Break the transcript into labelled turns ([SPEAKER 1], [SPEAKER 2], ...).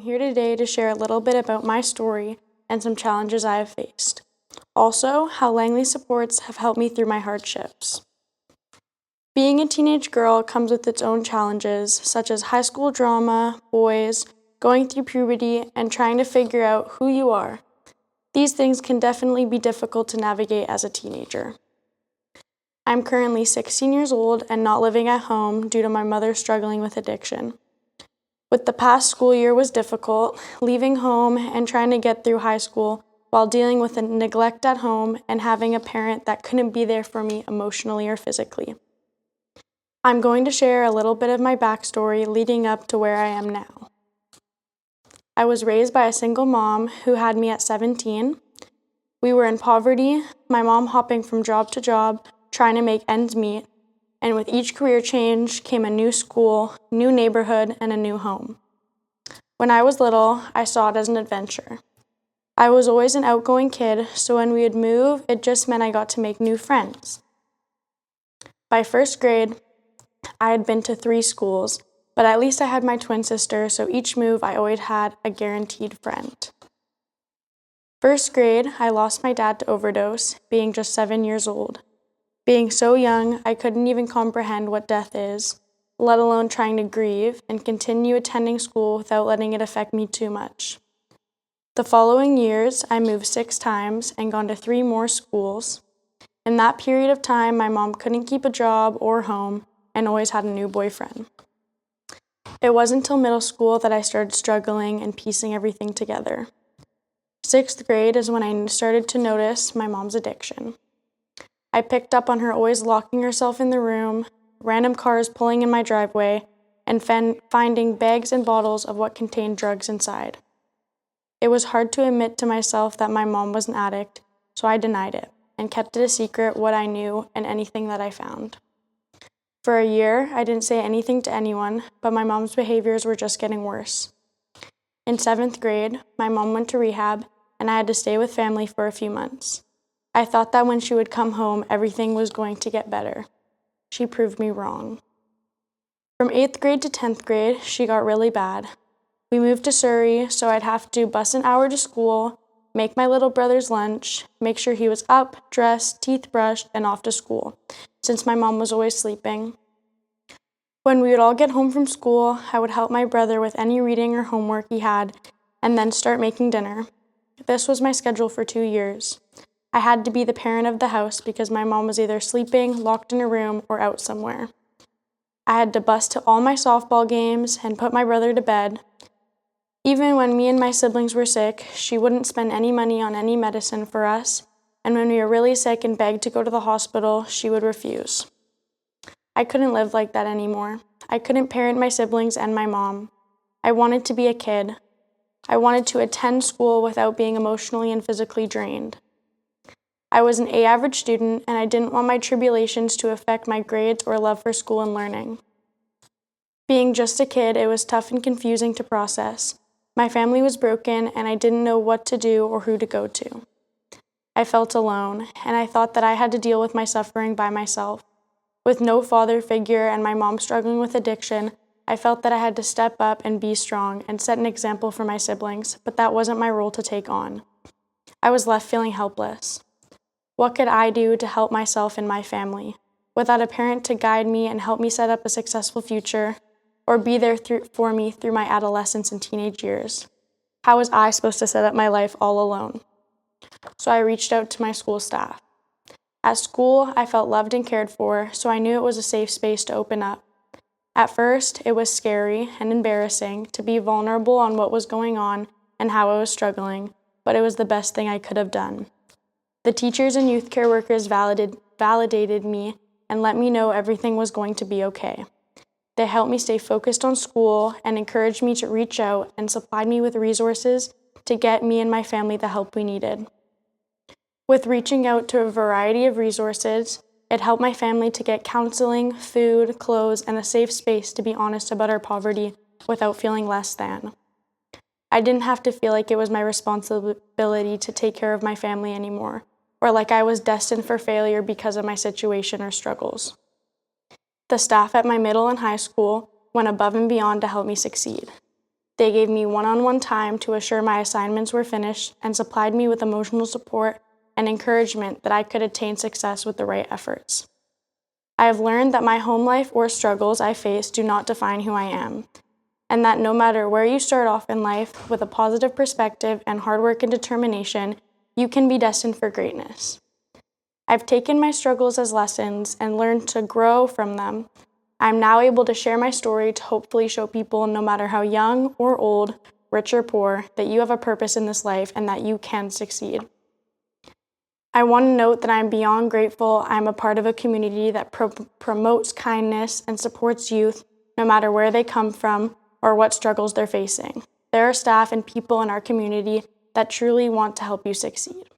[SPEAKER 1] I'm here today to share a little bit about my story and some challenges I have faced. Also, how Langley supports have helped me through my hardships. Being a teenage girl comes with its own challenges, such as high school drama, boys, going through puberty, and trying to figure out who you are. These things can definitely be difficult to navigate as a teenager. I'm currently 16 years old and not living at home due to my mother struggling with addiction. With the past school year was difficult, leaving home and trying to get through high school while dealing with a neglect at home and having a parent that couldn't be there for me emotionally or physically. I'm going to share a little bit of my backstory leading up to where I am now. I was raised by a single mom who had me at 17. We were in poverty, my mom hopping from job to job, trying to make ends meet, and with each career change came a new school, new neighborhood, and a new home. When I was little, I saw it as an adventure. I was always an outgoing kid, so when we would move, it just meant I got to make new friends. By first grade, I had been to 3 schools, but at least I had my twin sister, so each move I always had a guaranteed friend. First grade, I lost my dad to overdose, being just 7 years old. Being so young, I couldn't even comprehend what death is, let alone trying to grieve and continue attending school without letting it affect me too much. The following years, I moved 6 times and gone to 3 more schools. In that period of time, my mom couldn't keep a job or home and always had a new boyfriend. It wasn't until middle school that I started struggling and piecing everything together. 6th grade is when I started to notice my mom's addiction. I picked up on her always locking herself in the room, random cars pulling in my driveway, and finding bags and bottles of what contained drugs inside. It was hard to admit to myself that my mom was an addict, so I denied it and kept it a secret what I knew and anything that I found. For a year, I didn't say anything to anyone, but my mom's behaviors were just getting worse. In 7th grade, my mom went to rehab, and I had to stay with family for a few months. I thought that when she would come home, everything was going to get better. She proved me wrong. From 8th grade to 10th grade, she got really bad. We moved to Surrey, so I'd have to bus an hour to school, make my little brother's lunch, make sure he was up, dressed, teeth brushed, and off to school, since my mom was always sleeping. When we would all get home from school, I would help my brother with any reading or homework he had, and then start making dinner. This was my schedule for 2 years. I had to be the parent of the house because my mom was either sleeping, locked in a room, or out somewhere. I had to bus to all my softball games and put my brother to bed. Even when me and my siblings were sick, she wouldn't spend any money on any medicine for us, and when we were really sick and begged to go to the hospital, she would refuse. I couldn't live like that anymore. I couldn't parent my siblings and my mom. I wanted to be a kid. I wanted to attend school without being emotionally and physically drained. I was an A-average student, and I didn't want my tribulations to affect my grades or love for school and learning. Being just a kid, it was tough and confusing to process. My family was broken, and I didn't know what to do or who to go to. I felt alone, and I thought that I had to deal with my suffering by myself. With no father figure and my mom struggling with addiction, I felt that I had to step up and be strong and set an example for my siblings, but that wasn't my role to take on. I was left feeling helpless. What could I do to help myself and my family, without a parent to guide me and help me set up a successful future, or be there for me through my adolescence and teenage years? How was I supposed to set up my life all alone? So I reached out to my school staff. At school, I felt loved and cared for, so I knew it was a safe space to open up. At first, it was scary and embarrassing to be vulnerable on what was going on and how I was struggling, but it was the best thing I could have done. The teachers and youth care workers validated me and let me know everything was going to be okay. They helped me stay focused on school and encouraged me to reach out and supplied me with resources to get me and my family the help we needed. With reaching out to a variety of resources, it helped my family to get counseling, food, clothes, and a safe space to be honest about our poverty without feeling less than. I didn't have to feel like it was my responsibility to take care of my family anymore, or like I was destined for failure because of my situation or struggles. The staff at my middle and high school went above and beyond to help me succeed. They gave me one-on-one time to assure my assignments were finished and supplied me with emotional support and encouragement that I could attain success with the right efforts. I have learned that my home life or struggles I face do not define who I am, and that no matter where you start off in life, with a positive perspective and hard work and determination, you can be destined for greatness. I've taken my struggles as lessons and learned to grow from them. I'm now able to share my story to hopefully show people, no matter how young or old, rich or poor, that you have a purpose in this life and that you can succeed. I want to note that I'm beyond grateful I'm a part of a community that promotes kindness and supports youth, no matter where they come from or what struggles they're facing. There are staff and people in our community that truly want to help you succeed.